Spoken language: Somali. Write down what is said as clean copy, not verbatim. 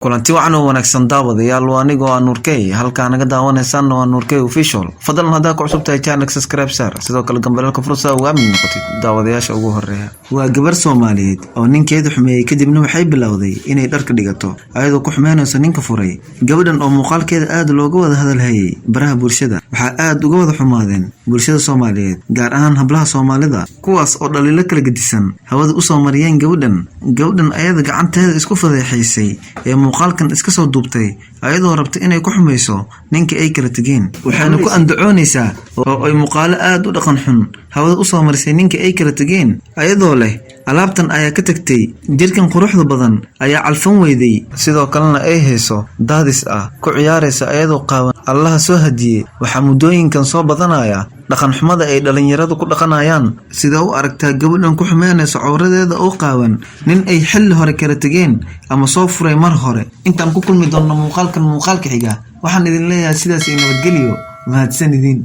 kulanti wacan oo wanaagsan daawadayaal waa anigoo aan Nurkey halka naga daawanaysan waa Nurkey official fadlan hadaa ku cusub tahay channel subscribe sidoo kale gambalka fursa ugu aamin noqotid daawadayaasha ugu horeeya waa gabar Soomaaliyeed oo ninkeedu xumeeyay kadibna waxay bilowday inay dharka dhigato ayadoo ku xumeynayso ninka furay gabadhan oo muuqaalkeeda aad looga wada hadalhayay baraha bulshada waxa aad uga wada xumaadeen bulshada Soomaaliyeed gaar ahaan hablaha Soomaalida kuwaas oo dhaliilo kala gedisan hawada u soo mariyeen gabadhan ayada gacanteeda isku fadeexaysay muuqaalkan iska soo duubtay ayadoo rabta inay ku xumeyso ninka ay kala tageen waxaana ku andacoonaysaa oo ay muuqaalo aad u dhaqan xun hawada u soo marisay ninka ay kala tageen ayadoo leh alaabtan ayaa ka tagtay jirkan quruxda badan ayaa calfan weyday sidoo kalena ay hayso daadis ku ciyaaraysa ayadoo qaawan Allah soo hadiyay waxa mudooyinkan soo badanaya dhaqan xumada ay dhalinyaradu ku dhaqanayaan sida u aragtaa gabadhan ku xumeynayso cawradeeda oo qaawan nin ay xilli hore kala tageen ama soo furay mar hore intaan ku kulmi doono muuqaalka xiga waxaan idin leeyahay sidaas ay nabadgeliyo mahadsanidin